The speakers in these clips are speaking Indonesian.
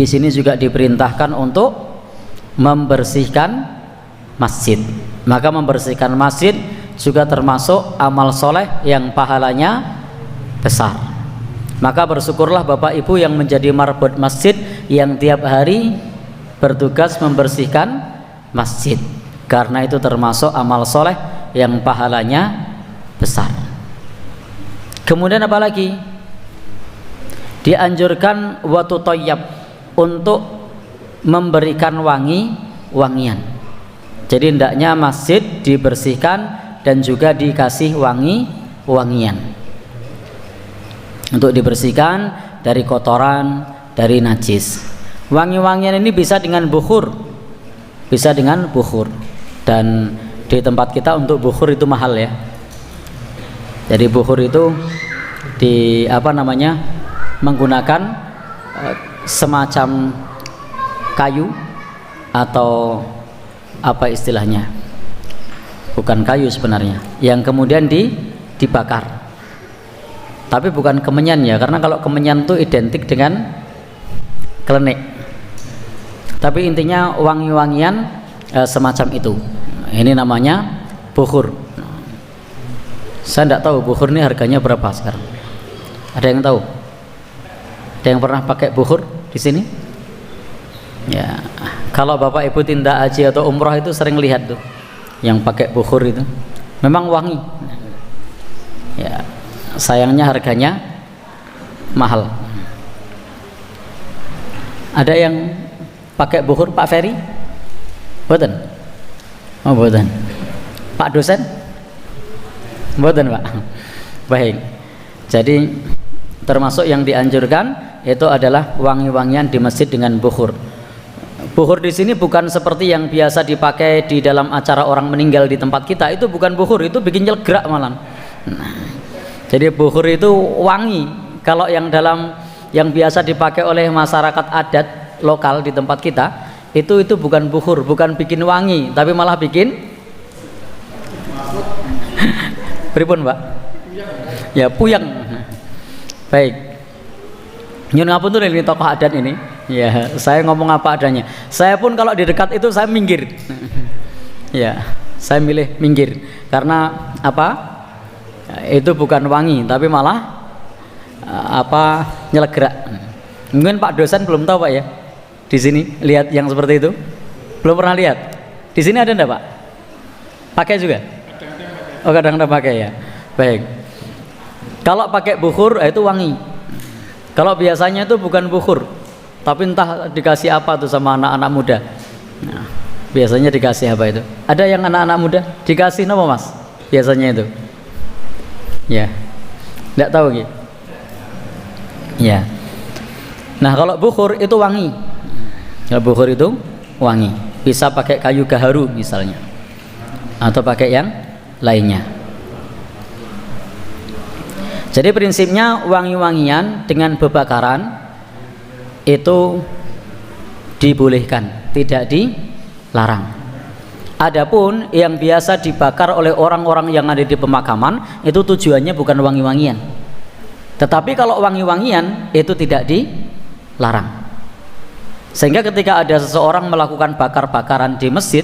Di sini juga diperintahkan untuk membersihkan masjid. Maka membersihkan masjid juga termasuk amal soleh yang pahalanya besar. Maka bersyukurlah Bapak Ibu yang menjadi marbot masjid, yang tiap hari bertugas membersihkan masjid, karena itu termasuk amal soleh yang pahalanya besar. Kemudian apa lagi? Dianjurkan watu toyab, untuk memberikan wangian. Jadi hendaknya masjid dibersihkan dan juga dikasih wangian. Untuk dibersihkan dari kotoran, dari najis. Wangi-wangian ini bisa dengan bukhur. Dan di tempat kita untuk bukhur itu mahal ya. Jadi bukhur itu menggunakan semacam kayu atau apa istilahnya, bukan kayu sebenarnya, yang kemudian dibakar. Tapi bukan kemenyan ya, karena kalau kemenyan itu identik dengan klenik. Tapi intinya wangi-wangian semacam itu. Ini namanya bukhur. Saya tidak tahu bukhur ini harganya berapa sekarang. Ada yang tahu? Ada yang pernah pakai bukhur di sini? Ya, kalau Bapak Ibu tindak haji atau umroh itu sering lihat tuh yang pakai bukhur itu. Memang wangi. Ya, sayangnya harganya mahal. Ada yang pakai bukhur, Pak Ferry? Boten? Oh, boten. Pak dosen? Boten, Pak. Baik. Jadi termasuk yang dianjurkan itu adalah wangi-wangian di masjid dengan bukhur. Bukhur di sini bukan seperti yang biasa dipakai di dalam acara orang meninggal di tempat kita. Itu bukan bukhur, itu bikin nyelgrak malah. Jadi bukhur itu wangi. Kalau yang biasa dipakai oleh masyarakat adat lokal di tempat kita, itu bukan bukhur, bukan bikin wangi, tapi malah bikin pripun, Pak? Ya, puyeng. Baik. Nyun ngapunten ini tokoh adat ini. Ya, saya ngomong apa adanya. Saya pun kalau di dekat itu saya minggir. Ya, saya milih minggir karena apa? Itu bukan wangi, tapi malah nyelegerak. Mungkin Pak dosen belum tahu Pak ya. Di sini lihat yang seperti itu. Belum pernah lihat. Di sini ada enggak Pak? Pakai juga? Oh, kadang-kadang pakai ya. Baik. Kalau pakai bukhur itu wangi. Kalau biasanya itu bukan bukhur, tapi entah dikasih apa tuh sama anak-anak muda. Nah, biasanya dikasih apa itu? Ada yang anak-anak muda dikasih apa Mas? Biasanya itu. Ya. Enggak tahu gitu. Ya. Nah, kalau bukhur itu wangi. Kalau bukhur itu wangi. Bisa pakai kayu gaharu misalnya. Atau pakai yang lainnya. Jadi prinsipnya wangi-wangian dengan bebakaran itu dibolehkan, tidak dilarang. Adapun yang biasa dibakar oleh orang-orang yang ada di pemakaman itu tujuannya bukan wangi-wangian. Tetapi kalau wangi-wangian itu tidak dilarang. Sehingga ketika ada seseorang melakukan bakar-bakaran di masjid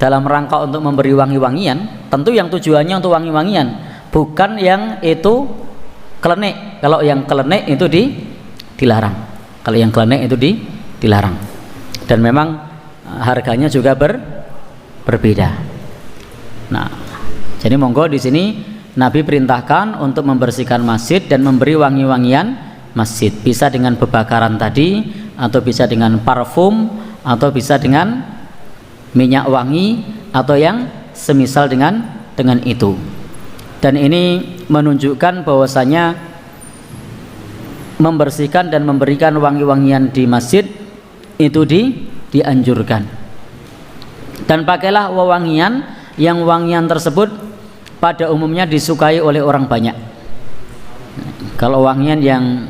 dalam rangka untuk memberi wangi-wangian, tentu yang tujuannya untuk wangi-wangian, bukan yang itu klenik. Kalau yang klenik itu dilarang. Kalau yang klenik itu dilarang. Dan memang harganya juga berbeda. Nah, jadi monggo di sini Nabi perintahkan untuk membersihkan masjid dan memberi wangi-wangian masjid. Bisa dengan bebakaran tadi, atau bisa dengan parfum, atau bisa dengan minyak wangi, atau yang semisal dengan itu. Dan ini menunjukkan bahwasanya membersihkan dan memberikan wangi-wangian di masjid itu dianjurkan. Dan pakailah wewangian yang wangian tersebut pada umumnya disukai oleh orang banyak. Kalau wangian yang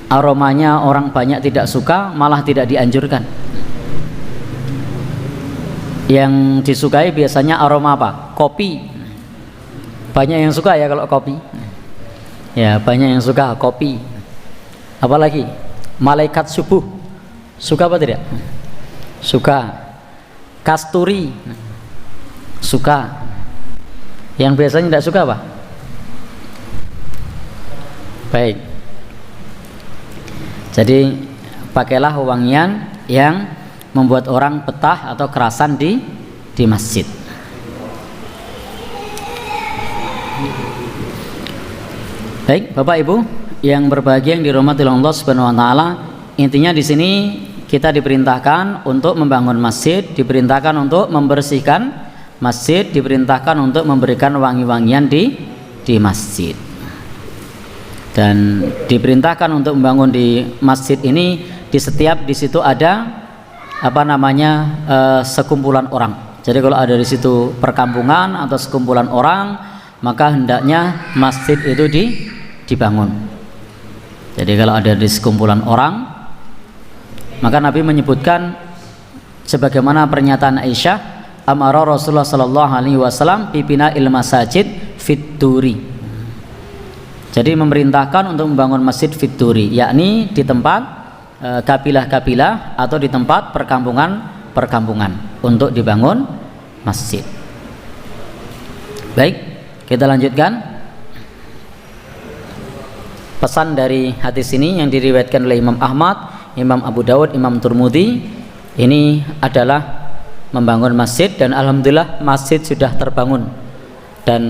aromanya orang banyak tidak suka, malah tidak dianjurkan. Yang disukai biasanya aroma apa? Kopi. Banyak yang suka ya kalau kopi. Ya, banyak yang suka kopi. Apalagi malaikat subuh. Suka apa tidak? Suka. Kasturi. Suka. Yang biasanya tidak suka apa? Baik. Jadi pakailah wangian yang membuat orang betah atau kerasan di masjid. Baik, Bapak Ibu yang berbahagia yang dirahmati Allah Subhanahu wa taala, intinya di sini kita diperintahkan untuk membangun masjid, diperintahkan untuk membersihkan masjid, diperintahkan untuk memberikan wangi-wangian di masjid. Dan diperintahkan untuk membangun di masjid ini di situ ada sekumpulan orang. Jadi kalau ada di situ perkampungan atau sekumpulan orang, maka hendaknya masjid itu dibangun. Jadi kalau ada di sekumpulan orang, maka Nabi menyebutkan sebagaimana pernyataan Aisyah, amara Rasulullah sallallahu alaihi wasallam bibina il masajid fituri. Jadi memerintahkan untuk membangun masjid fituri, yakni di tempat kabilah-kabilah atau di tempat perkampungan untuk dibangun masjid. Baik, kita lanjutkan. Pesan dari hadis ini yang diriwayatkan oleh Imam Ahmad, Imam Abu Dawud, Imam Turmudi, ini adalah membangun masjid, dan alhamdulillah masjid sudah terbangun. Dan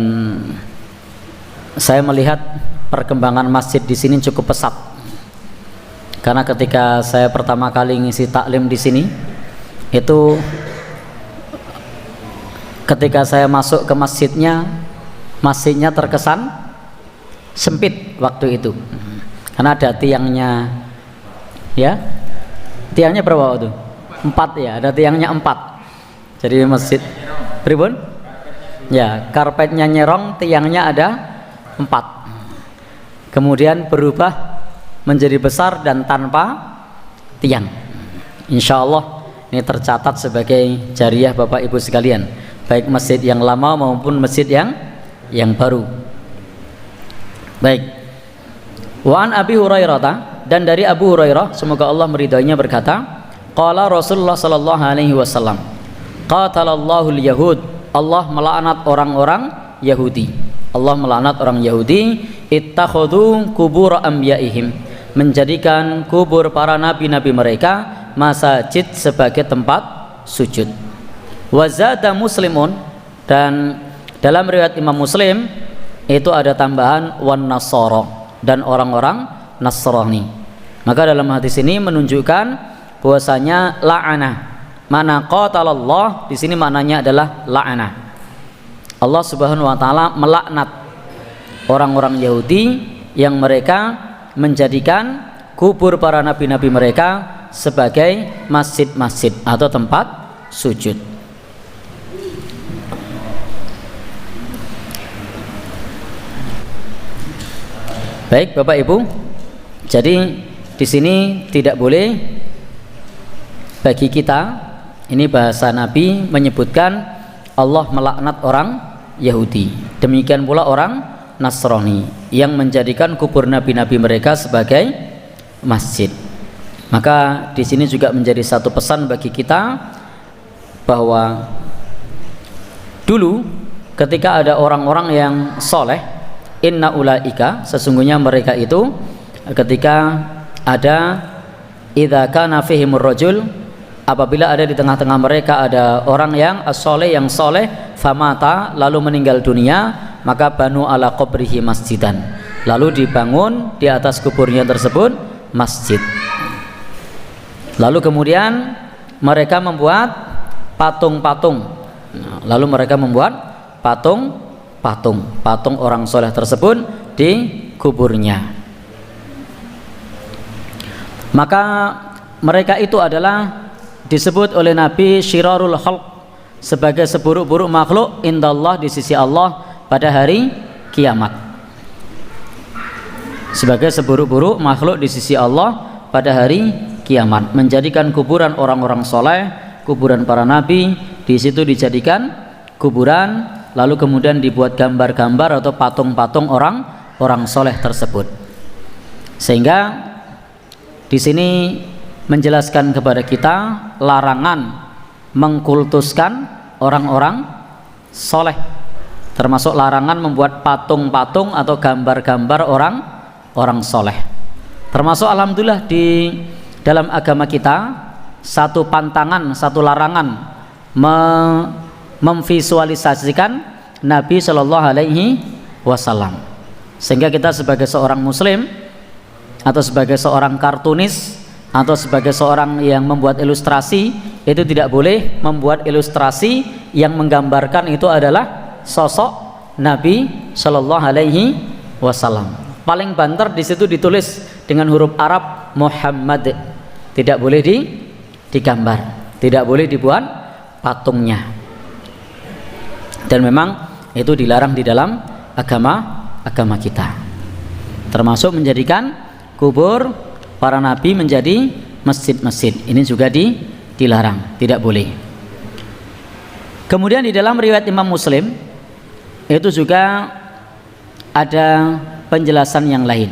saya melihat perkembangan masjid di sini cukup pesat. Karena ketika saya pertama kali ngisi taklim di sini, itu ketika saya masuk ke masjidnya terkesan sempit waktu itu, karena ada tiangnya, ya, tiangnya berapa waktu? 4 ya, ada tiangnya 4. Jadi masjid pribun, ya, karpetnya nyerong, tiangnya ada 4. Kemudian berubah menjadi besar dan tanpa tiang. Insya Allah ini tercatat sebagai jariah Bapak Ibu sekalian, baik masjid yang lama maupun masjid yang baru. Baik. Wa an Abi Hurairah, dan dari Abu Hurairah semoga Allah meridainya berkata, qala Rasulullah sallallahu alaihi wasallam, qatalallahu al-yahud, Allah melaknat orang-orang Yahudi. Allah melaknat orang Yahudi, ittakhadhu qubur anbiya'ihim, menjadikan kubur para nabi-nabi mereka masjid sebagai tempat sujud. Wa zada Muslimun, dan dalam riwayat Imam Muslim itu ada tambahan wan nasara, dan orang-orang Nasrani. Maka dalam hadis ini menunjukkan bahwasanya la'ana, mana qatalallah di sini maknanya adalah la'ana. Allah Subhanahu wa taala melaknat orang-orang Yahudi yang mereka menjadikan kubur para nabi-nabi mereka sebagai masjid-masjid atau tempat sujud. Baik Bapak Ibu, jadi di sini tidak boleh bagi kita, ini bahasa Nabi menyebutkan Allah melaknat orang Yahudi, demikian pula orang Nasrani yang menjadikan kubur nabi-nabi mereka sebagai masjid. Maka di sini juga menjadi satu pesan bagi kita bahwa dulu ketika ada orang-orang yang soleh, inna ulaika, sesungguhnya mereka itu ketika ada idza kana fihimur rajul, apabila ada di tengah-tengah mereka ada orang yang as-soleh, yang soleh, famata, lalu meninggal dunia, maka banu ala qabrihi masjidan, lalu dibangun di atas kuburnya tersebut masjid. Lalu kemudian mereka membuat patung-patung, lalu mereka membuat patung orang soleh tersebut di kuburnya. Maka mereka itu adalah disebut oleh Nabi syirarul khalq, sebagai seburuk-buruk makhluk indallah, di sisi Allah pada hari kiamat. Sebagai seburuk-buruk makhluk di sisi Allah pada hari kiamat, menjadikan kuburan orang-orang soleh, kuburan para nabi, di situ dijadikan kuburan, lalu kemudian dibuat gambar-gambar atau patung-patung orang soleh tersebut. Sehingga di sini menjelaskan kepada kita larangan mengkultuskan orang-orang soleh, termasuk larangan membuat patung-patung atau gambar-gambar orang soleh. Termasuk alhamdulillah di dalam agama kita satu pantangan, satu larangan memvisualisasikan Nabi Shallallahu Alaihi Wasallam, sehingga kita sebagai seorang muslim atau sebagai seorang kartunis atau sebagai seorang yang membuat ilustrasi itu tidak boleh membuat ilustrasi yang menggambarkan itu adalah sosok Nabi Shallallahu Alaihi Wasallam. Paling banter di situ ditulis dengan huruf Arab Muhammad, tidak boleh digambar, tidak boleh dibuat patungnya. Dan memang itu dilarang di dalam agama kita, termasuk menjadikan kubur para nabi menjadi masjid-masjid. Ini juga dilarang, tidak boleh. Kemudian di dalam riwayat Imam Muslim itu juga ada penjelasan yang lain.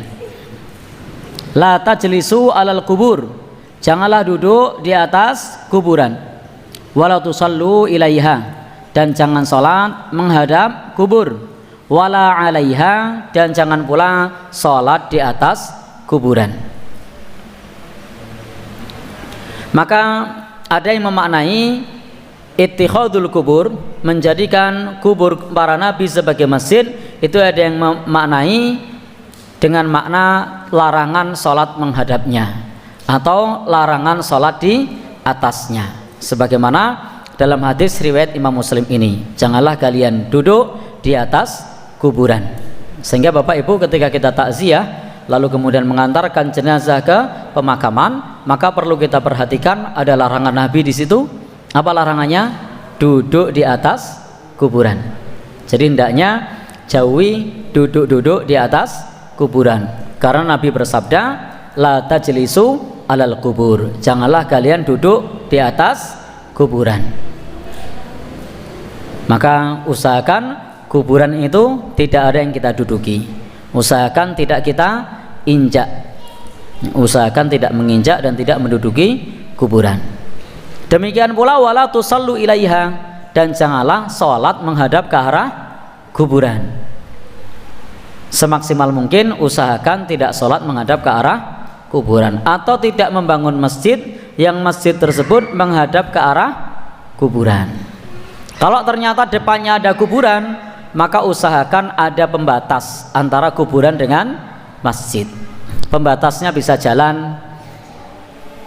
La tajlisu alal kubur, janganlah duduk di atas kuburan. Wala tusallu ilaiha, dan jangan sholat menghadap kubur. Wala alaiha, dan jangan pula sholat di atas kuburan. Maka ada yang memaknai ittikhadul kubur, menjadikan kubur para nabi sebagai masjid, itu ada yang memaknai dengan makna larangan sholat menghadapnya atau larangan sholat di atasnya, sebagaimana dalam hadis riwayat Imam Muslim ini, janganlah kalian duduk di atas kuburan. Sehingga Bapak Ibu ketika kita takziah lalu kemudian mengantarkan jenazah ke pemakaman, maka perlu kita perhatikan ada larangan Nabi di situ. Apa larangannya? Duduk di atas kuburan. Jadi hendaknya jauhi duduk-duduk di atas kuburan, karena Nabi bersabda, la tajlisu alal kubur, janganlah kalian duduk di atas kuburan. Maka usahakan kuburan itu tidak ada yang kita duduki, usahakan tidak kita injak, usahakan tidak menginjak dan tidak menduduki kuburan. Demikian pula wala tusallu ilaiha, dan janganlah sholat menghadap ke arah kuburan. Semaksimal mungkin usahakan tidak sholat menghadap ke arah kuburan, atau tidak membangun masjid yang masjid tersebut menghadap ke arah kuburan. Kalau ternyata depannya ada kuburan, maka usahakan ada pembatas antara kuburan dengan masjid. Pembatasnya bisa jalan,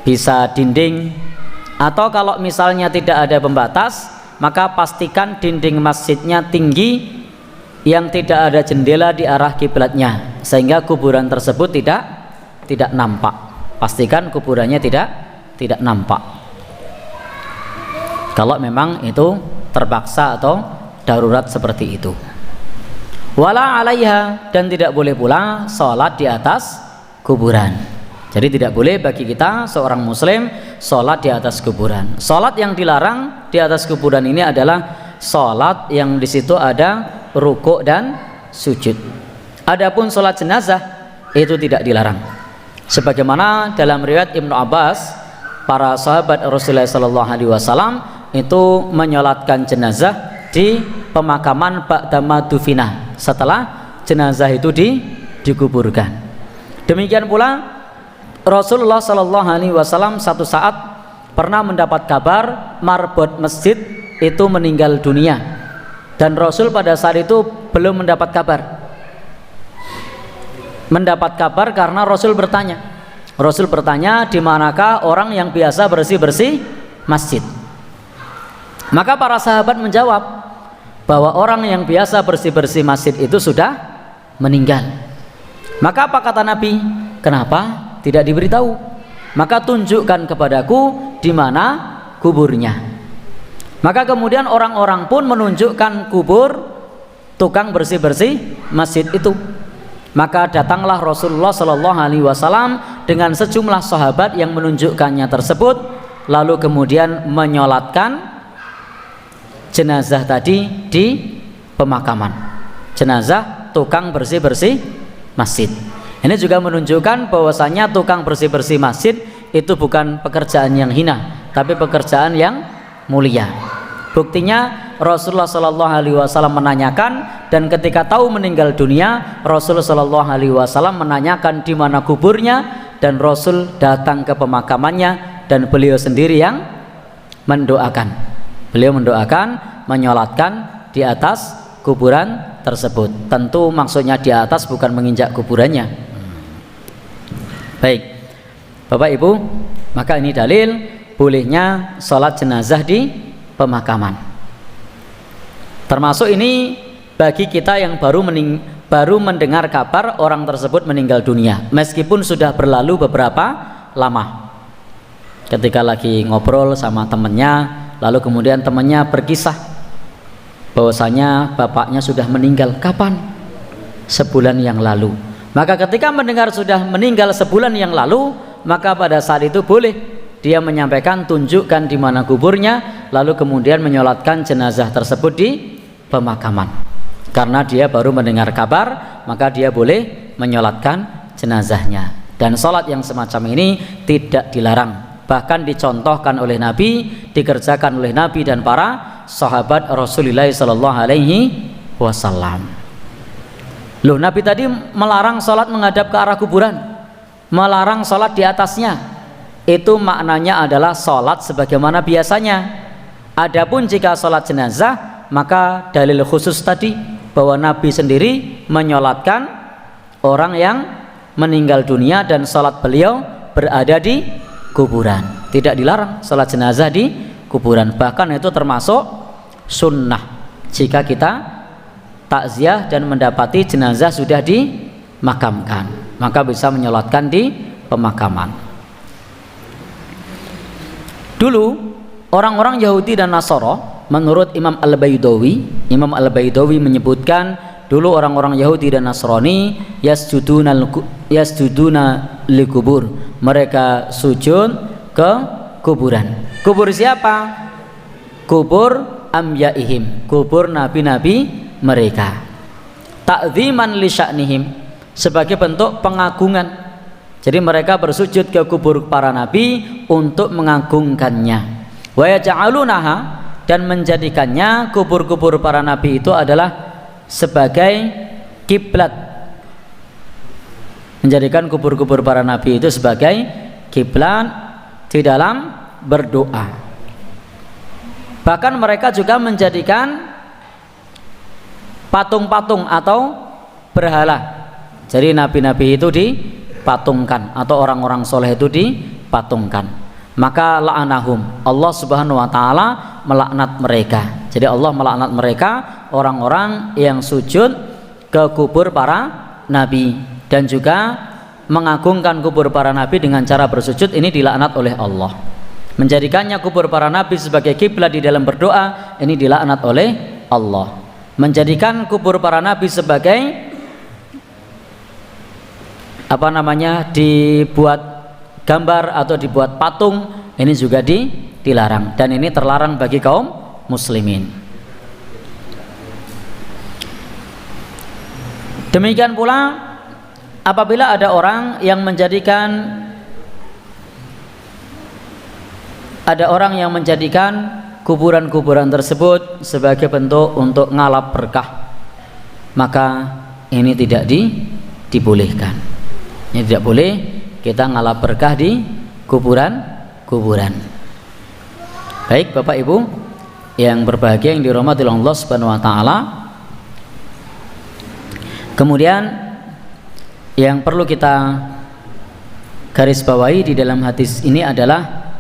bisa dinding, atau kalau misalnya tidak ada pembatas, maka pastikan dinding masjidnya tinggi yang tidak ada jendela di arah kiblatnya, sehingga kuburan tersebut tidak nampak. Pastikan kuburannya tidak nampak. Kalau memang itu terpaksa atau darurat seperti itu. Wala alaiha, dan tidak boleh pula sholat di atas kuburan. Jadi tidak boleh bagi kita seorang muslim sholat di atas kuburan. Sholat yang dilarang di atas kuburan ini adalah sholat yang di situ ada rukuk dan sujud. Adapun sholat jenazah itu tidak dilarang. Sebagaimana dalam riwayat Ibnu Abbas, para sahabat Rasulullah SAW itu menyolatkan jenazah di pemakaman ba'dama dufina, setelah jenazah itu dikuburkan. Demikian pula Rasulullah SAW satu saat pernah mendapat kabar marbot masjid itu meninggal dunia, dan Rasul pada saat itu belum mendapat kabar. Mendapat kabar karena Rasul bertanya, di manakah orang yang biasa bersih-bersih masjid? Maka para sahabat menjawab bahwa orang yang biasa bersih-bersih masjid itu sudah meninggal. Maka apa kata Nabi? Kenapa tidak diberitahu? Maka tunjukkan kepadaku di mana kuburnya. Maka kemudian orang-orang pun menunjukkan kubur tukang bersih-bersih masjid itu. Maka datanglah Rasulullah SAW dengan sejumlah sahabat yang menunjukkannya tersebut, lalu kemudian menyolatkan jenazah tadi di pemakaman, jenazah tukang bersih-bersih masjid. Ini juga menunjukkan bahwasanya tukang bersih-bersih masjid itu bukan pekerjaan yang hina, tapi pekerjaan yang mulia. Buktinya Rasulullah Shallallahu Alaihi Wasallam menanyakan, dan ketika tahu meninggal dunia, Rasulullah Shallallahu Alaihi Wasallam menanyakan di mana kuburnya, dan Rasul datang ke pemakamannya dan beliau sendiri yang mendoakan. Beliau mendoakan, menyolatkan di atas kuburan tersebut. Tentu maksudnya di atas bukan menginjak kuburannya. Baik, Bapak Ibu, maka ini dalil bolehnya sholat jenazah di pemakaman. Termasuk ini bagi kita yang baru mendengar kabar orang tersebut meninggal dunia, meskipun sudah berlalu beberapa lama. Ketika lagi ngobrol sama temannya, lalu kemudian temannya berkisah bahwasanya bapaknya sudah meninggal. Kapan? Sebulan yang lalu. Maka ketika mendengar sudah meninggal sebulan yang lalu, maka pada saat itu boleh dia menyampaikan, tunjukkan di mana kuburnya, lalu kemudian menyolatkan jenazah tersebut di pemakaman. Karena dia baru mendengar kabar, maka dia boleh menyolatkan jenazahnya. Dan sholat yang semacam ini tidak dilarang, bahkan dicontohkan oleh Nabi, dikerjakan oleh Nabi dan para sahabat Rasulullah Sallallahu Alaihi Wasallam. Loh, Nabi tadi melarang sholat menghadap ke arah kuburan, melarang sholat di atasnya. Itu maknanya adalah sholat sebagaimana biasanya. Adapun jika sholat jenazah, maka dalil khusus tadi bahwa Nabi sendiri menyolatkan orang yang meninggal dunia dan sholat beliau berada di kuburan. Tidak dilarang sholat jenazah di kuburan, bahkan itu termasuk sunnah jika kita takziah dan mendapati jenazah sudah dimakamkan, maka bisa menyolatkan di pemakaman. Dulu orang-orang Yahudi dan Nasara, menurut Imam Al-Baydawi menyebutkan, dulu orang-orang Yahudi dan Nasrani yasjuduna likubur, mereka sujud ke kuburan. Kubur siapa? Kubur amyaihim, kubur nabi-nabi mereka. Ta'ziman li sya'nihim, sebagai bentuk pengagungan. Jadi mereka bersujud ke kubur para nabi untuk mengagungkannya. Wa yaj'alunaha, dan menjadikannya kubur-kubur para nabi itu adalah sebagai kiblat. Menjadikan kubur-kubur para nabi itu sebagai kiblat di dalam berdoa. Bahkan mereka juga menjadikan patung-patung atau berhala. Jadi nabi-nabi itu dipatungkan, atau orang-orang soleh itu dipatungkan. Maka la'anahum, Allah Subhanahu wa ta'ala melaknat mereka. Jadi Allah melaknat mereka, orang-orang yang sujud ke kubur para nabi, dan juga mengagungkan kubur para nabi dengan cara bersujud, ini dilaknat oleh Allah. Menjadikannya kubur para nabi sebagai kiblat di dalam berdoa, ini dilaknat oleh Allah. Menjadikan kubur para nabi sebagai dibuat gambar atau dibuat patung, ini juga dilarang, dan ini terlarang bagi kaum muslimin. Demikian pula apabila ada orang yang menjadikan kuburan-kuburan tersebut sebagai bentuk untuk ngalap berkah, maka ini tidak dibolehkan. Ini tidak boleh kita ngalap berkah di kuburan. Baik Bapak Ibu yang berbahagia, yang dirahmati Allah Subhanahu wa taala. Kemudian yang perlu kita garis bawahi di dalam hadis ini adalah,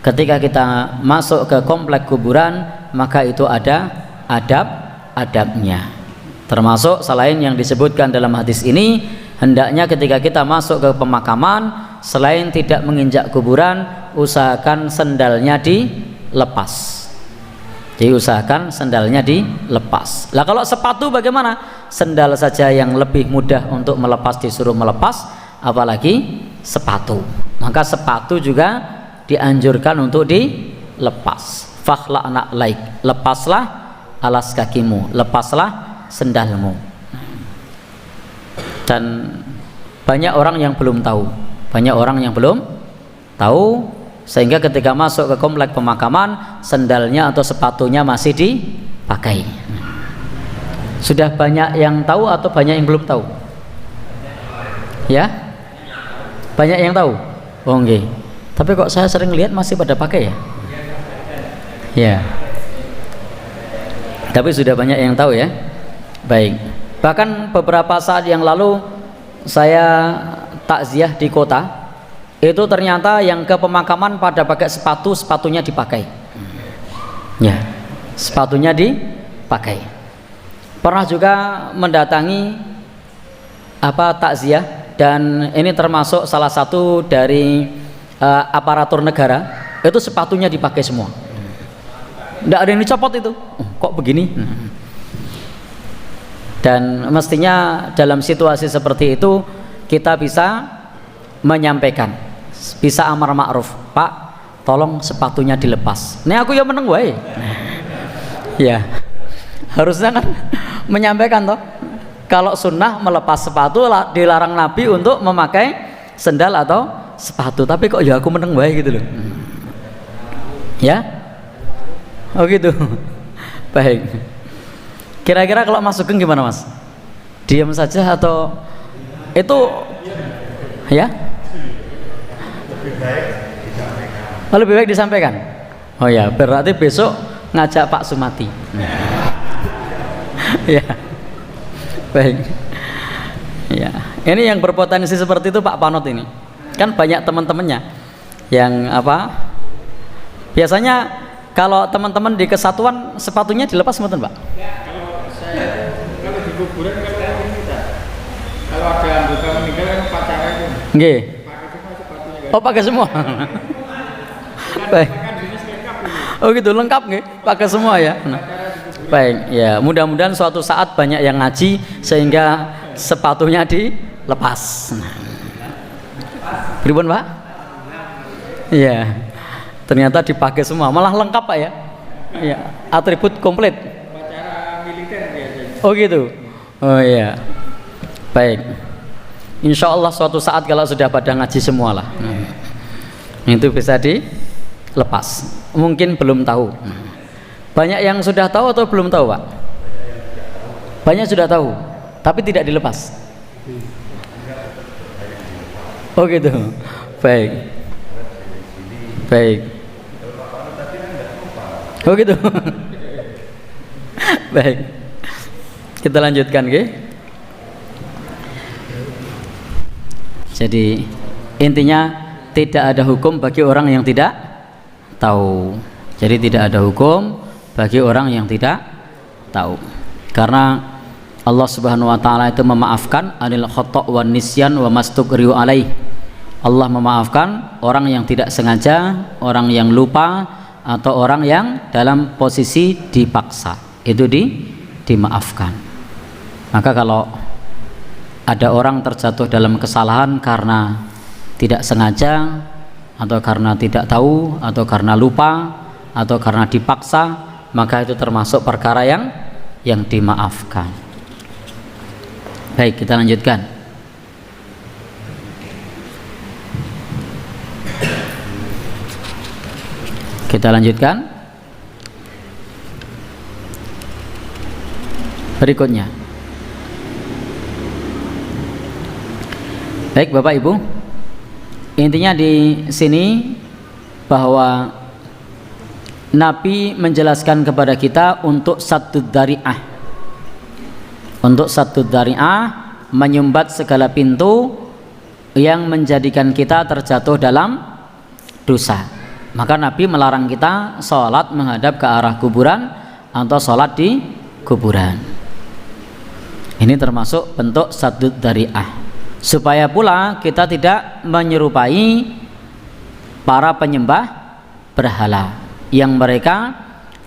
ketika kita masuk ke komplek kuburan, maka itu ada adab-adabnya. Termasuk selain yang disebutkan dalam hadis ini, hendaknya ketika kita masuk ke pemakaman, selain tidak menginjak kuburan, usahakan sendalnya dilepas. Jadi usahakan sendalnya dilepas. Lah kalau sepatu bagaimana? Sendal saja yang lebih mudah untuk melepas disuruh melepas, apalagi sepatu. Maka sepatu juga dianjurkan untuk dilepas. Fakhla'na laik, lepaslah alas kakimu, lepaslah sendalmu. Dan banyak orang yang belum tahu, tahu, sehingga ketika masuk ke komplek pemakaman sendalnya atau sepatunya masih dipakai. Sudah banyak yang tahu atau banyak yang belum tahu? Ya? Banyak yang tahu? Oh nggih. Tapi kok saya sering lihat masih pada pakai ya? Ya. Tapi sudah banyak yang tahu ya. Baik. Bahkan beberapa saat yang lalu saya takziah di kota, itu ternyata yang ke pemakaman pada pakai sepatu, sepatunya dipakai. Ya, sepatunya dipakai. Pernah juga mendatangi takziah, dan ini termasuk salah satu dari aparatur negara, itu sepatunya dipakai semua. Tidak ada yang dicopot itu. Kok begini? Dan mestinya dalam situasi seperti itu kita bisa menyampaikan, bisa amar ma'ruf, Pak tolong sepatunya dilepas. Ini aku ya meneng wae. Ya, harusnya kan menyampaikan toh. Kalau sunnah melepas sepatu, dilarang Nabi untuk memakai sendal atau sepatu. Tapi kok ya aku meneng wae gitu loh. Ya, oh gitu. Baik. Kira-kira kalau Mas Sugeng gimana Mas? Diam saja atau itu ya? Lebih baik disampaikan. Oh ya, berarti besok ngajak Pak Sumati. Ya, baik. Ya, ini yang berpotensi seperti itu Pak Panot ini. Kan banyak teman-temannya yang biasanya kalau teman-teman di kesatuan sepatunya dilepas mboten Pak? Kalau di kuburan kalau ada anggota meninggal kan pacarnya itu. Nggih. Pakai semua. Baik. Oh gitu, lengkap nggih, pakai semua ya. Baik, ya mudah-mudahan suatu saat banyak yang ngaji sehingga sepatunya dilepas. Pripun Pak? Iya. Ternyata dipakai semua, malah lengkap Pak ya. Iya, atribut komplit. Upacara militer biasanya. Oh gitu. Oh iya. Baik. Insya Allah suatu saat kalau sudah pada ngaji semua lah, itu bisa dilepas. Mungkin belum tahu. Banyak yang sudah tahu atau belum tahu Pak? Banyak sudah tahu, tapi tidak dilepas. Oh gitu. Baik. Baik. Oh gitu. Baik. Kita lanjutkan nggih. Jadi intinya tidak ada hukum bagi orang yang tidak tahu. Jadi tidak ada hukum bagi orang yang tidak tahu. Karena Allah Subhanahu wa taala itu memaafkan anil khata' wan nisyan wa mastuqriu alaih. Allah memaafkan orang yang tidak sengaja, orang yang lupa, atau orang yang dalam posisi dipaksa. Itu dimaafkan. Maka kalau ada orang terjatuh dalam kesalahan karena tidak sengaja, atau karena tidak tahu, atau karena lupa, atau karena dipaksa, maka itu termasuk perkara yang dimaafkan. Baik, kita lanjutkan. Kita lanjutkan. Berikutnya. Baik Bapak Ibu, intinya di sini bahwa Nabi menjelaskan kepada kita untuk saddud dzari'ah. Untuk saddud dzari'ah, menyumbat segala pintu yang menjadikan kita terjatuh dalam dosa. Maka Nabi melarang kita sholat menghadap ke arah kuburan atau sholat di kuburan. Ini termasuk bentuk saddud dzari'ah. Supaya pula kita tidak menyerupai para penyembah berhala yang mereka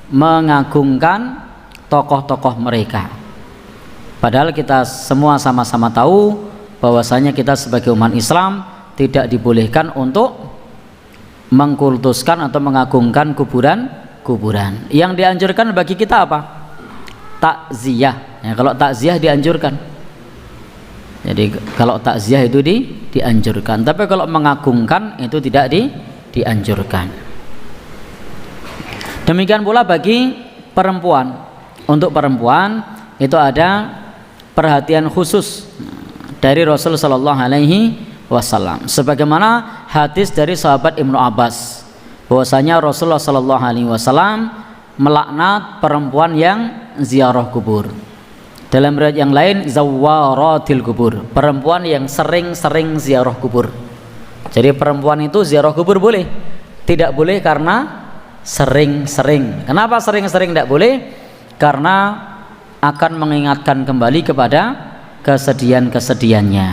mengagungkan tokoh-tokoh mereka. Padahal kita semua sama-sama tahu bahwasanya kita sebagai umat Islam tidak dibolehkan untuk mengkultuskan atau mengagungkan kuburan. Yang dianjurkan bagi kita apa? Takziah. Ya, kalau takziah dianjurkan. Jadi kalau takziah itu dianjurkan. Tapi kalau mengagungkan itu tidak dianjurkan. Demikian pula bagi perempuan. Untuk perempuan itu ada perhatian khusus dari Rasul sallallahu alaihi wasallam. Sebagaimana hadis dari sahabat Ibnu Abbas bahwasanya Rasulullah sallallahu alaihi wasallam melaknat perempuan yang ziarah kubur. Dalam riwayat yang lain zawaratil kubur, perempuan yang sering-sering ziarah kubur. Jadi perempuan itu ziarah kubur boleh, tidak boleh karena sering-sering. Kenapa sering-sering tidak boleh? Karena akan mengingatkan kembali kepada kesedihan-kesedihannya.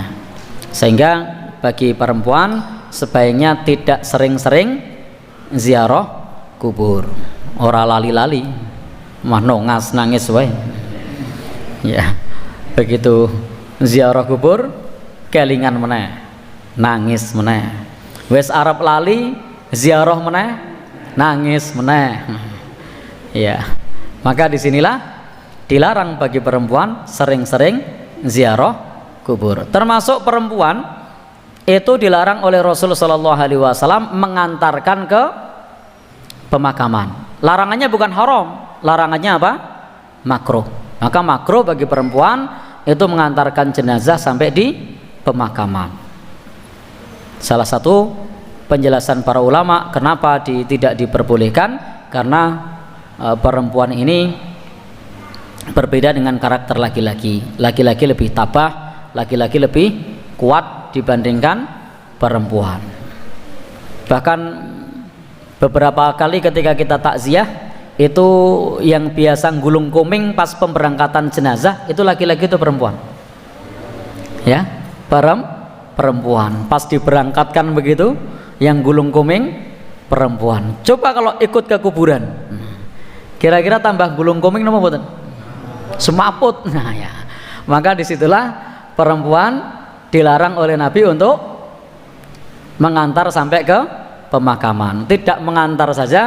Sehingga bagi perempuan sebaiknya tidak sering-sering ziarah kubur. Ora lali-lali, mah nongas nangis wae. Ya, begitu ziarah kubur kelingan meneh, nangis meneh. Wes arep lali ziarah meneh, nangis meneh. Ya, maka disinilah dilarang bagi perempuan sering-sering ziarah kubur. Termasuk perempuan itu dilarang oleh Rasulullah SAW mengantarkan ke pemakaman. Larangannya bukan haram, larangannya apa? Makruh. Maka makruh bagi perempuan itu mengantarkan jenazah sampai di pemakaman. Salah satu penjelasan para ulama kenapa tidak diperbolehkan, karena perempuan ini berbeda dengan karakter laki-laki. Laki-laki lebih tabah, laki-laki lebih kuat dibandingkan perempuan. Bahkan beberapa kali ketika kita takziah itu yang biasa gulung koming pas pemberangkatan jenazah itu laki-laki itu perempuan. Ya, perempuan. Pas diberangkatkan begitu yang gulung koming perempuan. Coba kalau ikut ke kuburan, kira-kira tambah gulung koming napa mboten? Semaput. Nah ya, maka disitulah perempuan dilarang oleh Nabi untuk mengantar sampai ke pemakaman. Tidak mengantar saja,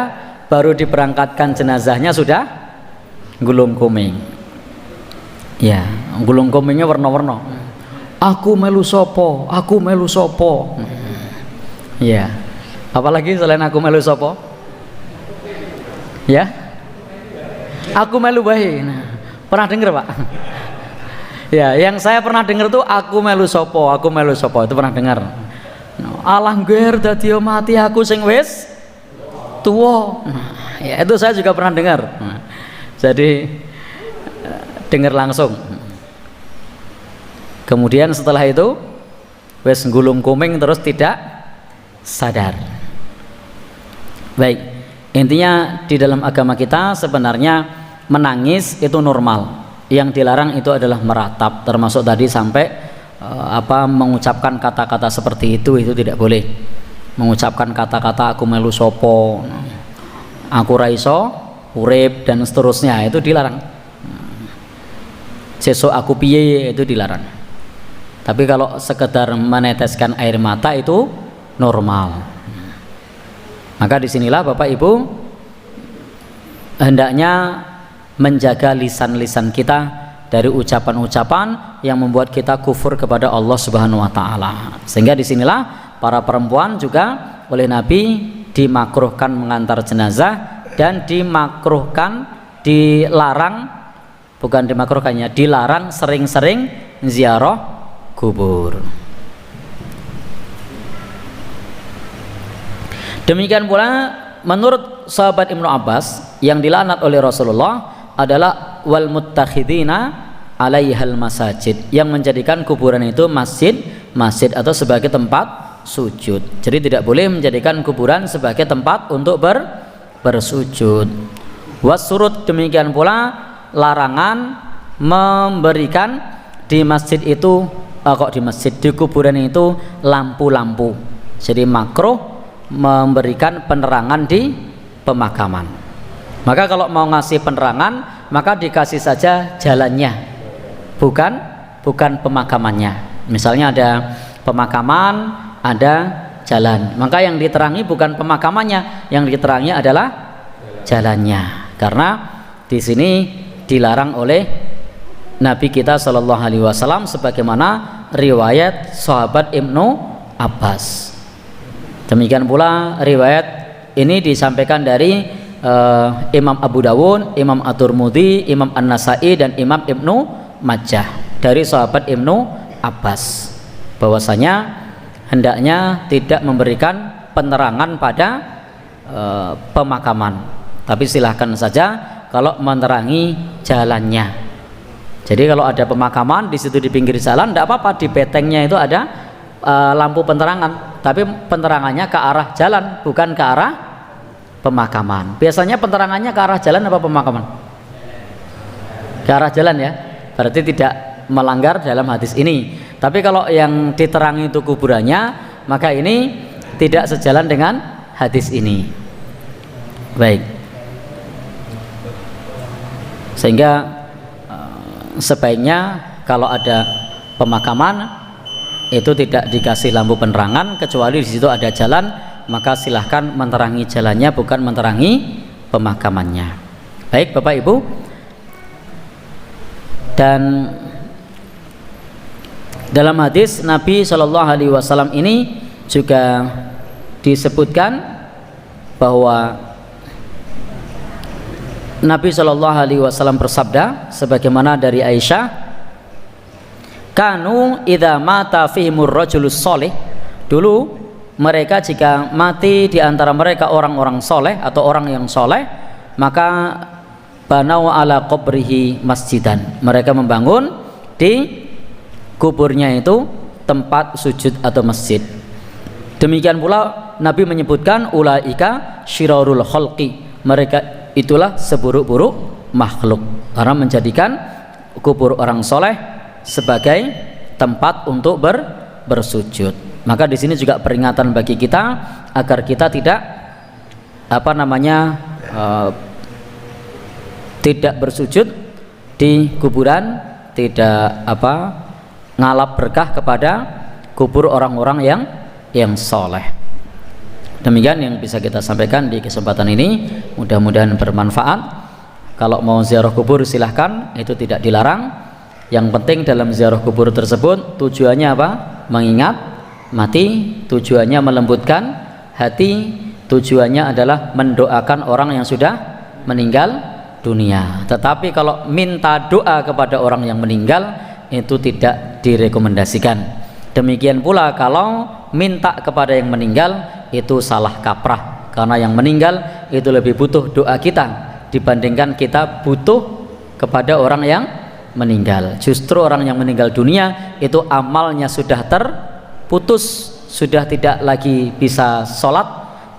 baru diberangkatkan jenazahnya sudah gulung koming. Ya, gulung komingnya warna-warna. Aku melu sopo, aku melu sopo. Ya, apalagi selain aku melu sopo? Ya, aku melu bae. Nah, pernah dengar Pak? Ya, yang saya pernah dengar tuh aku melu sopo itu pernah dengar. Alah ngger dadi mati aku sing wis tuwa. Ya, itu saya juga pernah dengar. Jadi dengar langsung. Kemudian setelah itu wis gulung koming terus tidak sadar. Baik, intinya di dalam agama kita sebenarnya menangis itu normal. Yang dilarang itu adalah meratap, termasuk tadi sampai mengucapkan kata-kata seperti itu tidak boleh. Mengucapkan kata-kata aku melu sopo, aku raiso urip dan seterusnya itu dilarang. Sesuk aku piye itu dilarang. Tapi kalau sekedar meneteskan air mata itu normal. Maka disinilah Bapak Ibu hendaknya menjaga lisan-lisan kita dari ucapan-ucapan yang membuat kita kufur kepada Allah Subhanahu wa taala. Sehingga disinilah para perempuan juga oleh Nabi dimakruhkan mengantar jenazah dan dilarang sering-sering ziarah kubur. Demikian pula menurut sahabat Ibnu Abbas yang dilaknat oleh Rasulullah adalah wal muttakhidina alaihal masajid, yang menjadikan kuburan itu masjid atau sebagai tempat sujud. Jadi tidak boleh menjadikan kuburan sebagai tempat untuk bersujud. Wasurut, demikian pula larangan memberikan di masjid itu di kuburan itu lampu-lampu. Jadi makruh memberikan penerangan di pemakaman. Maka kalau mau ngasih penerangan, maka dikasih saja jalannya, bukan pemakamannya. Misalnya ada pemakaman, ada jalan, maka yang diterangi bukan pemakamannya, yang diterangi adalah jalannya. Karena di sini dilarang oleh Nabi kita Shallallahu Alaihi Wasallam, sebagaimana riwayat sahabat Ibnu Abbas. Demikian pula riwayat ini disampaikan dari Imam Abu Dawud, Imam At-Tirmidzi, Imam An-Nasa'i dan Imam Ibnu Majah dari sahabat Ibnu Abbas bahwasanya hendaknya tidak memberikan penerangan pada pemakaman, tapi silahkan saja kalau menerangi jalannya. Jadi kalau ada pemakaman di situ di pinggir jalan, tidak apa-apa, di betengnya itu ada lampu penerangan, tapi penerangannya ke arah jalan, bukan ke arah pemakaman. Biasanya penerangannya ke arah jalan apa pemakaman? Ke arah jalan ya, berarti tidak melanggar dalam hadis ini. Tapi kalau yang diterangi itu kuburannya, maka ini tidak sejalan dengan hadis ini. Baik, sehingga sebaiknya kalau ada pemakaman itu tidak dikasih lampu penerangan, kecuali di situ ada jalan, maka silahkan menerangi jalannya, bukan menerangi pemakamannya. Baik Bapak Ibu, dan dalam hadis Nabi Shallallahu Alaihi Wasallam ini juga disebutkan bahwa Nabi Shallallahu Alaihi Wasallam bersabda sebagaimana dari Aisyah, kanu idza mata fihimur rajulus sholih, dulu mereka jika mati di antara mereka orang-orang soleh atau orang yang soleh, maka banau ala qabrihi masjidan, mereka membangun di kuburnya itu tempat sujud atau masjid. Demikian pula Nabi menyebutkan ulaika syirarul khalqi, mereka itulah seburuk-buruk makhluk, karena menjadikan kubur orang soleh sebagai tempat untuk bersujud. Maka di sini juga peringatan bagi kita agar kita tidak tidak bersujud di kuburan, tidak ngalap berkah kepada kubur orang-orang yang soleh. Demikian yang bisa kita sampaikan di kesempatan ini, mudah-mudahan bermanfaat. Kalau mau ziarah kubur silahkan, itu tidak dilarang. Yang penting dalam ziarah kubur tersebut tujuannya apa? Mengingat mati, tujuannya melembutkan hati, tujuannya adalah mendoakan orang yang sudah meninggal dunia. Tetapi kalau minta doa kepada orang yang meninggal, itu tidak direkomendasikan. Demikian pula kalau minta kepada yang meninggal, itu salah kaprah, karena yang meninggal itu lebih butuh doa kita dibandingkan kita butuh kepada orang yang meninggal. Justru orang yang meninggal dunia itu amalnya sudah terputus, sudah tidak lagi bisa sholat,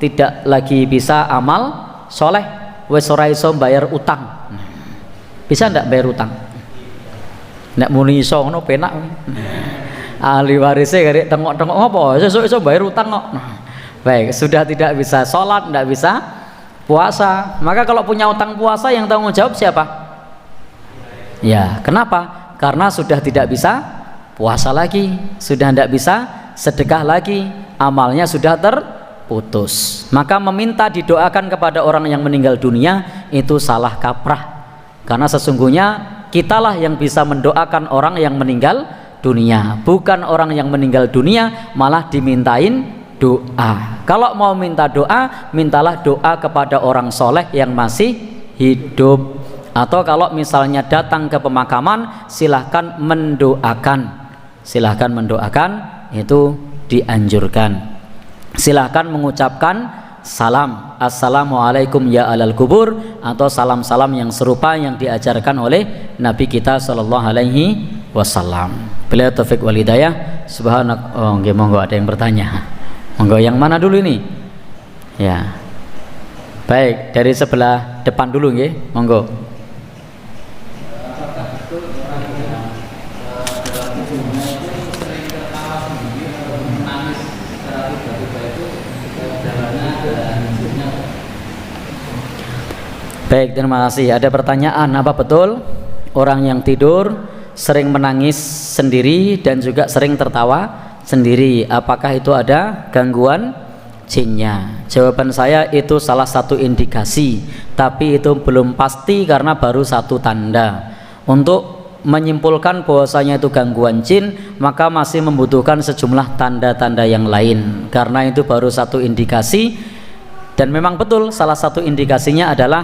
tidak lagi bisa amal soleh, wes ora iso bayar utang. Bisa ndak bayar utang? Ndak muni iso ngono penak. Ahli warisnya karek tengok-tengok apa? Sesuk iso bayar utang kok. Baik, sudah tidak bisa sholat, ndak bisa puasa, maka kalau punya utang puasa yang tanggung jawab siapa? Ya, kenapa? Karena sudah tidak bisa puasa lagi, sudah tidak bisa sedekah lagi, amalnya sudah terputus. Maka meminta didoakan kepada orang yang meninggal dunia itu salah kaprah, karena sesungguhnya kitalah yang bisa mendoakan orang yang meninggal dunia, bukan orang yang meninggal dunia malah dimintain doa. Kalau mau minta doa, mintalah doa kepada orang soleh yang masih hidup. Atau kalau misalnya datang ke pemakaman, silahkan mendoakan, silahkan mendoakan, itu dianjurkan. Silahkan mengucapkan salam, assalamualaikum ya alal kubur, atau salam-salam yang serupa yang diajarkan oleh Nabi kita Shallallahu Alaihi Wasallam. Bila taufik wal hidayah. Subhanak. Oh, monggo ada yang bertanya. Monggo, yang mana dulu ini? Ya. Baik, dari sebelah depan dulu nggih. Monggo. Baik, terima kasih. Ada pertanyaan, apa betul orang yang tidur sering menangis sendiri dan juga sering tertawa sendiri? Apakah itu ada gangguan jinnya? Jawaban saya itu salah satu indikasi, tapi itu belum pasti karena baru satu tanda. Untuk menyimpulkan bahwasanya itu gangguan jin, maka masih membutuhkan sejumlah tanda-tanda yang lain. Karena itu baru satu indikasi, dan memang betul salah satu indikasinya adalah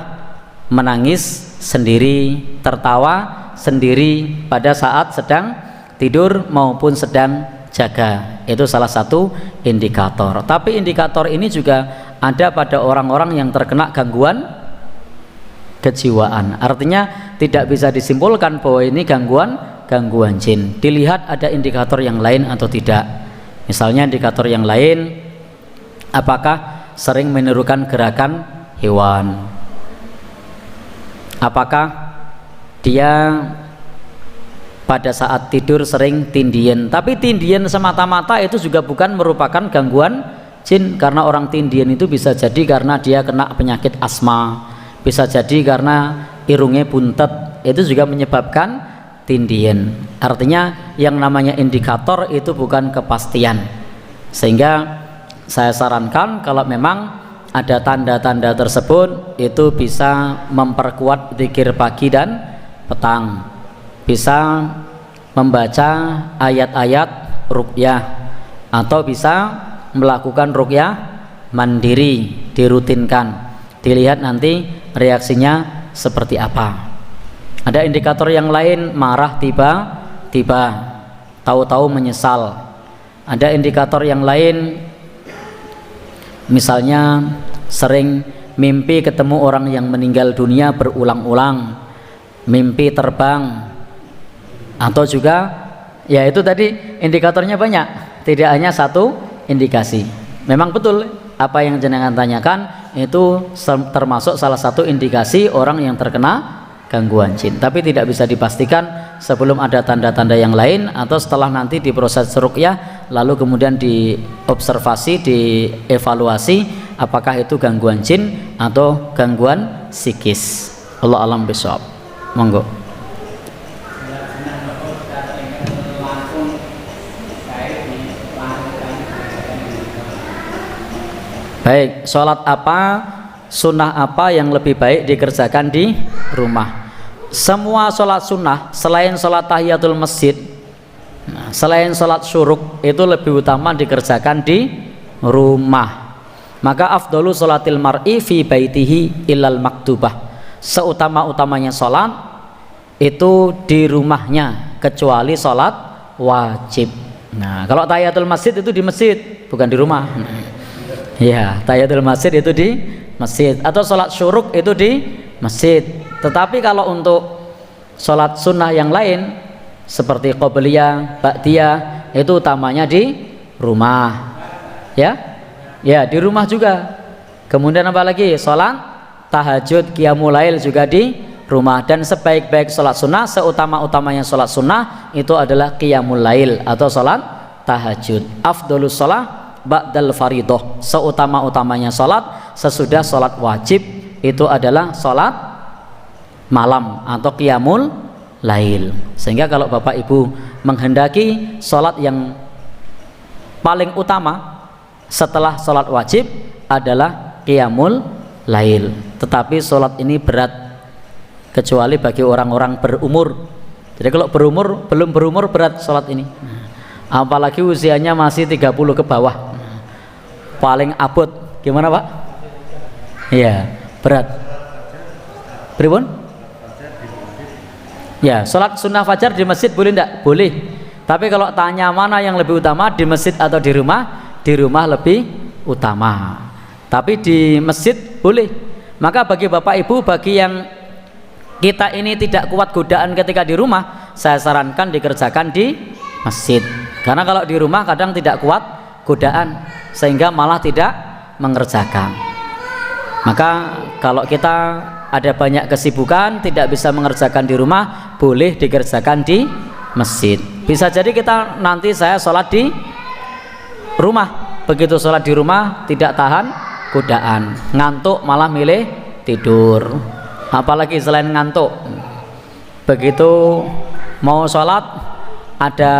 menangis sendiri, tertawa sendiri pada saat sedang tidur maupun sedang jaga. Itu salah satu indikator. Tapi indikator ini juga ada pada orang-orang yang terkena gangguan kejiwaan. Artinya tidak bisa disimpulkan bahwa ini gangguan jin. Dilihat ada indikator yang lain atau tidak. Misalnya indikator yang lain, apakah sering menirukan gerakan hewan, apakah dia pada saat tidur sering tindian. Tapi tindian semata-mata itu juga bukan merupakan gangguan jin, karena orang tindian itu bisa jadi karena dia kena penyakit asma, bisa jadi karena irungnya buntet, itu juga menyebabkan tindian. Artinya yang namanya indikator itu bukan kepastian. Sehingga saya sarankan kalau memang ada tanda-tanda tersebut, itu bisa memperkuat zikir pagi dan petang, bisa membaca ayat-ayat ruqyah, atau bisa melakukan ruqyah mandiri, dirutinkan, dilihat nanti reaksinya seperti apa. Ada indikator yang lain, marah tiba-tiba, tahu-tahu menyesal. Ada indikator yang lain, misalnya sering mimpi ketemu orang yang meninggal dunia berulang-ulang, mimpi terbang, atau juga ya itu tadi indikatornya banyak, tidak hanya satu indikasi. Memang betul apa yang jenengan tanyakan itu termasuk salah satu indikasi orang yang terkena gangguan jin, tapi tidak bisa dipastikan sebelum ada tanda-tanda yang lain atau setelah nanti diproses ruqyah lalu kemudian diobservasi, dievaluasi apakah itu gangguan jin atau gangguan psikis. Allah alam bisawab. Monggo. Baik, sholat apa, sunnah apa yang lebih baik dikerjakan di rumah? Semua sholat sunnah selain sholat tahiyatul masjid, selain sholat syuruk, itu lebih utama dikerjakan di rumah. Maka afdalu sholatil mar'i fi baitihi illal maktubah, seutama-utamanya sholat itu di rumahnya kecuali sholat wajib. Nah, kalau tahiyatul masjid itu di masjid, bukan di rumah. Ya, tahiyatul masjid itu di masjid, atau sholat syuruk itu di masjid. Tetapi kalau untuk sholat sunnah yang lain seperti qobliyah, ba'diyah, itu utamanya di rumah. Ya, di rumah juga. Kemudian apa lagi? Sholat tahajud, qiyamul lail juga di rumah. Dan sebaik-baik sholat sunnah, seutama-utamanya sholat sunnah itu adalah qiyamul lail atau sholat tahajud. Afdhalus sholat ba'dal faridoh, seutama-utamanya sholat sesudah sholat wajib itu adalah sholat malam atau qiyamul lail. Sehingga kalau bapak ibu menghendaki sholat yang paling utama setelah sholat wajib adalah qiyamul lail, tetapi sholat ini berat kecuali bagi orang-orang berumur. Jadi kalau belum berumur berat sholat ini, apalagi usianya masih 30 ke bawah, paling abot. Gimana pak? Iya, berat. Pripun? Ya, sholat sunnah fajar di masjid boleh enggak? Boleh. Tapi kalau tanya mana yang lebih utama, di masjid atau di rumah lebih utama. Tapi di masjid boleh. Maka bagi bapak ibu, bagi yang kita ini tidak kuat godaan ketika di rumah, saya sarankan dikerjakan di masjid. Karena kalau di rumah kadang tidak kuat godaan, sehingga malah tidak mengerjakan. Maka kalau kita ada banyak kesibukan tidak bisa mengerjakan di rumah, boleh dikerjakan di masjid. Bisa jadi kita nanti saya sholat di rumah, begitu sholat di rumah tidak tahan godaan, ngantuk malah milih tidur. Apalagi selain ngantuk, begitu mau sholat ada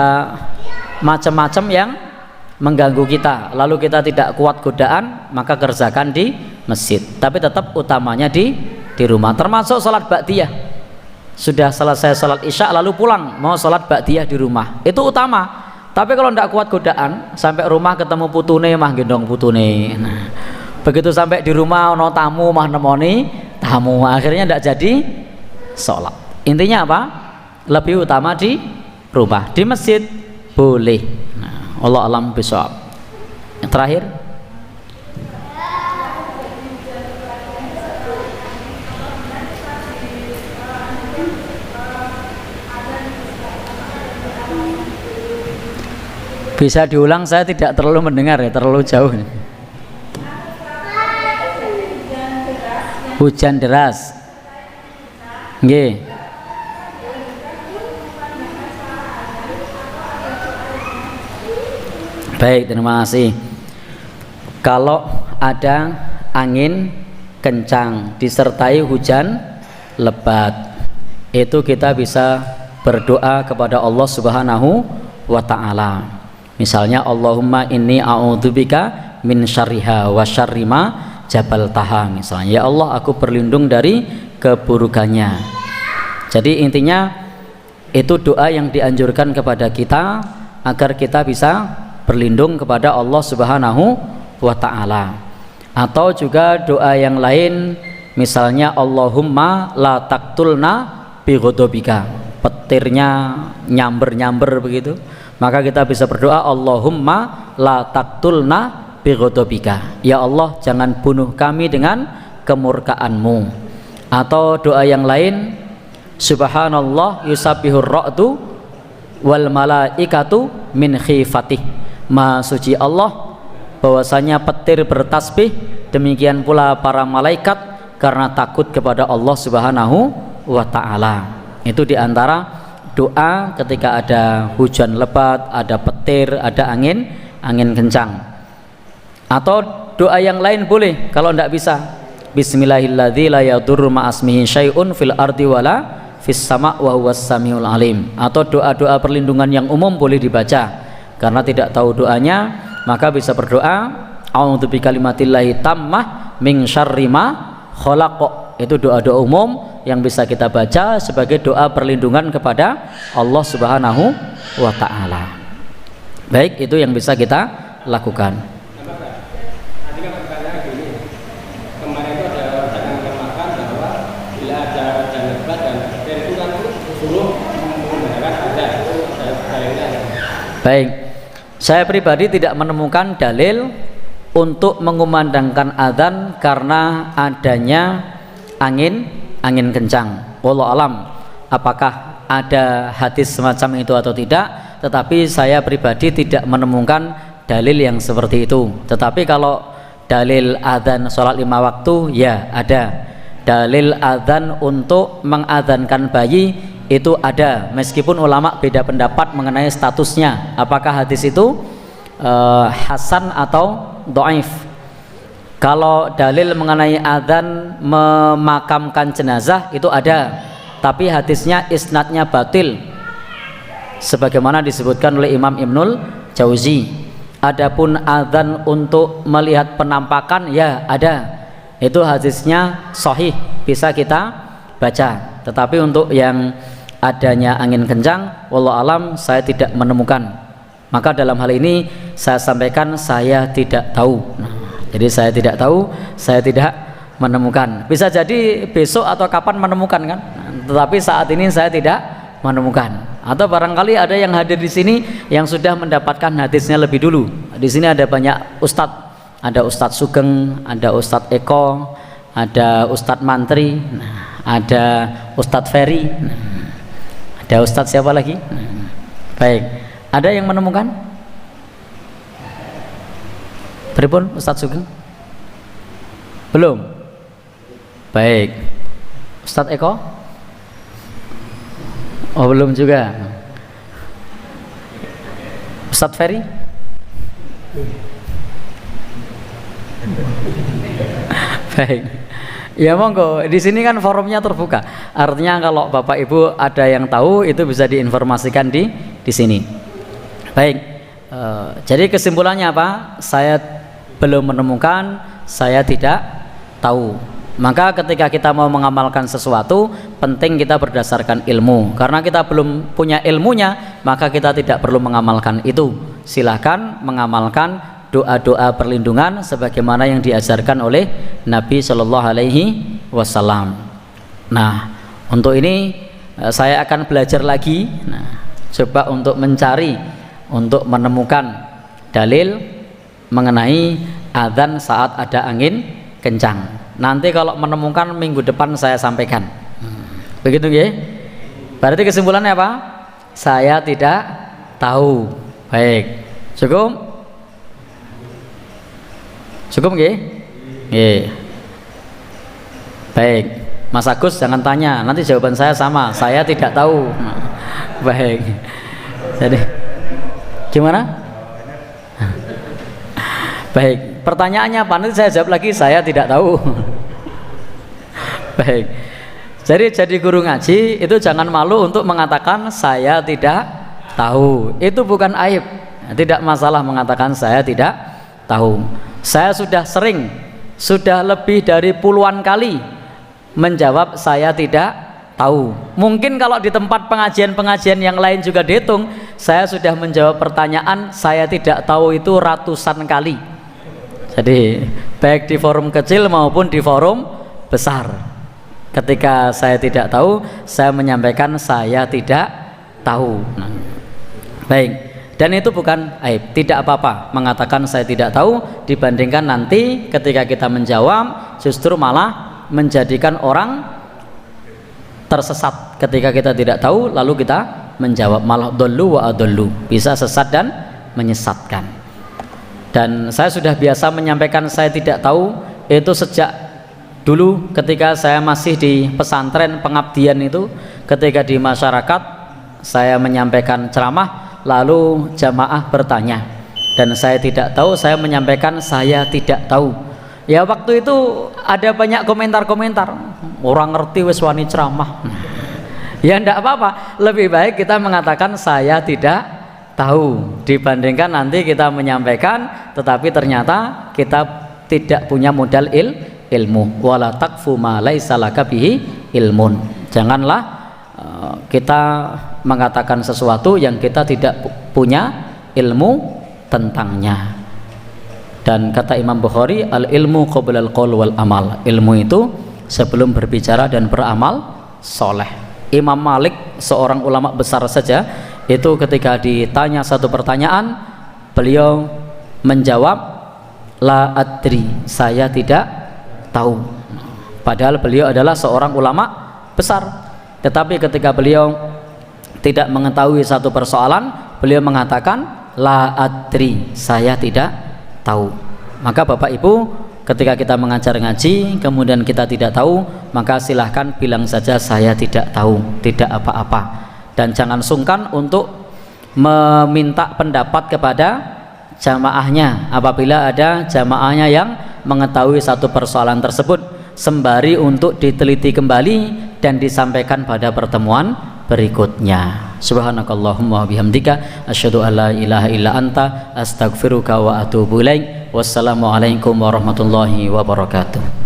macam-macam yang mengganggu kita, lalu kita tidak kuat godaan, maka kerjakan di masjid. Tapi tetap utamanya di rumah. Termasuk sholat ba'diyah. sudah selesai sholat isya lalu pulang mau sholat ba'diyah di rumah, itu utama. Tapi kalau tidak kuat godaan, sampai rumah ketemu putune mah gendong putune. Nah, begitu sampai di rumah ono tamu mah nemoni tamu, akhirnya tidak jadi sholat. Intinya apa? Lebih utama di rumah. Di masjid boleh. Nah, Allah alam bisawab. Yang terakhir, bisa diulang, saya tidak terlalu mendengar ya, terlalu jauh. Hujan deras. Nggih. Baik, terima kasih. Kalau ada angin kencang disertai hujan lebat, itu kita bisa berdoa kepada Allah Subhanahu wa ta'ala. Misalnya Allahumma inni a'udzubika min syarriha wa syarri ma jabaltaha. Misalnya, ya Allah, aku berlindung dari keburukannya. Jadi intinya itu doa yang dianjurkan kepada kita agar kita bisa berlindung kepada Allah Subhanahu wa ta'ala. Atau juga doa yang lain, misalnya Allahumma la taqtulna bi ghadabika, petirnya nyamber-nyamber begitu, maka kita bisa berdoa Allahumma la taqtulna bi ghadabika, ya Allah jangan bunuh kami dengan kemurkaanmu. Atau doa yang lain, subhanallah yusabbihur ra'du wal malaikatu min khifatih, Maha suci Allah, bahwasanya petir bertasbih, demikian pula para malaikat karena takut kepada Allah Subhanahu wa ta'ala. Itu diantara doa ketika ada hujan lebat, ada petir, ada angin kencang. Atau doa yang lain boleh kalau tidak bisa, bismillahilladzi la yadurru ma'asmihi syai'un fil ardi wala fis sama' wa huwas samiul alim. Atau doa-doa perlindungan yang umum boleh dibaca. Karena tidak tahu doanya, maka bisa berdoa a'udzu bikalimatillahi tammah min syarri ma khalaq. Itu doa-doa umum yang bisa kita baca sebagai doa perlindungan kepada Allah Subhanahu wa ta'ala. Baik, itu yang bisa kita lakukan. Baik, saya pribadi tidak menemukan dalil untuk mengumandangkan adzan karena adanya angin kencang. Wallahu alam, apakah ada hadis semacam itu atau tidak, tetapi saya pribadi tidak menemukan dalil yang seperti itu. Tetapi kalau dalil adzan sholat 5 waktu, ya ada. Dalil adzan untuk mengadzankan bayi itu ada, meskipun ulama beda pendapat mengenai statusnya, apakah hadis itu hasan atau dhaif. Kalau dalil mengenai adzan memakamkan jenazah itu ada, tapi hadisnya isnadnya batil sebagaimana disebutkan oleh Imam Ibnul Jauzi. Adapun adzan untuk melihat penampakan, ya ada, itu hadisnya sahih, bisa kita baca. Tetapi untuk yang adanya angin kencang, wallahu alam, saya tidak menemukan. Maka dalam hal ini saya sampaikan saya tidak tahu. Jadi saya tidak tahu, saya tidak menemukan. Bisa jadi besok atau kapan menemukan kan? Tetapi saat ini saya tidak menemukan. Atau barangkali ada yang hadir di sini yang sudah mendapatkan hadisnya lebih dulu. Di sini ada banyak ustadz, ada Ustadz Sugeng, ada Ustadz Eko, ada Ustadz Mantri, ada Ustadz Ferry, ada Ustadz siapa lagi? Baik, ada yang menemukan? Pripun Ustadz Sugeng? Belum? Baik, Ustadz Eko? Oh, belum juga. Ustadz Ferry? Baik. Ya monggo, di sini kan forumnya terbuka. Artinya kalau Bapak Ibu ada yang tahu itu bisa diinformasikan di sini. Baik. Jadi kesimpulannya apa? Saya belum menemukan, saya tidak tahu. Maka ketika kita mau mengamalkan sesuatu, penting kita berdasarkan ilmu. Karena kita belum punya ilmunya, maka kita tidak perlu mengamalkan itu. Silahkan mengamalkan doa-doa perlindungan sebagaimana yang diajarkan oleh Nabi Shallallahu Alaihi Wasallam. Nah, untuk ini saya akan belajar lagi. Nah, coba untuk mencari, untuk menemukan dalil mengenai adzan saat ada angin kencang. Nanti kalau menemukan minggu depan saya sampaikan. Begitu ya? Berarti kesimpulannya apa? Saya tidak tahu. Baik. Cukup? Cukup nggih? Nggih. Baik. Mas Agus jangan tanya, nanti jawaban saya sama. Saya tidak tahu. Baik. Jadi gimana? Baik. Pertanyaannya apa? Nanti saya jawab lagi, saya tidak tahu. Baik. Jadi guru ngaji itu jangan malu untuk mengatakan saya tidak tahu. Itu bukan aib. Tidak masalah mengatakan saya tidak tahu. Saya sudah sering, sudah lebih dari puluhan kali menjawab saya tidak tahu. Mungkin kalau di tempat pengajian-pengajian yang lain juga dihitung, saya sudah menjawab pertanyaan saya tidak tahu itu ratusan kali. Jadi baik di forum kecil maupun di forum besar, ketika saya tidak tahu, saya menyampaikan saya tidak tahu. Nah, baik, dan itu bukan aib, tidak apa-apa mengatakan saya tidak tahu, dibandingkan nanti ketika kita menjawab justru malah menjadikan orang tersesat. Ketika kita tidak tahu lalu kita menjawab, malah dollu wa adollu, bisa sesat dan menyesatkan. Dan saya sudah biasa menyampaikan saya tidak tahu itu sejak dulu ketika saya masih di pesantren pengabdian itu. Ketika di masyarakat saya menyampaikan ceramah, lalu jamaah bertanya dan saya tidak tahu, saya menyampaikan saya tidak tahu. Ya waktu itu ada banyak komentar-komentar, orang ngerti wis wani ceramah. Ya enggak apa-apa, lebih baik kita mengatakan saya tidak tahu dibandingkan nanti kita menyampaikan tetapi ternyata kita tidak punya modal ilmu. Wala taqfu ma laisa laka bihi ilmun. Janganlah kita mengatakan sesuatu yang kita tidak punya ilmu tentangnya. Dan kata Imam Bukhari, al ilmu qabla al qaul wal amal. Ilmu itu sebelum berbicara dan beramal soleh. Imam Malik, seorang ulama besar saja, itu ketika ditanya satu pertanyaan, beliau menjawab la adri, saya tidak tahu. Padahal beliau adalah seorang ulama besar, tetapi ketika beliau tidak mengetahui satu persoalan, beliau mengatakan la adri, saya tidak tahu. Maka Bapak Ibu, ketika kita mengajar ngaji kemudian kita tidak tahu, maka silahkan bilang saja saya tidak tahu, tidak apa-apa. Dan jangan sungkan untuk meminta pendapat kepada jamaahnya apabila ada jamaahnya yang mengetahui satu persoalan tersebut, sembari untuk diteliti kembali dan disampaikan pada pertemuan berikutnya. Subhanakallahumma bihamdika asyhadu an la ilaha illa anta astaghfiruka wa atubu ilaik. Wassalamualaikum warahmatullahi wabarakatuh.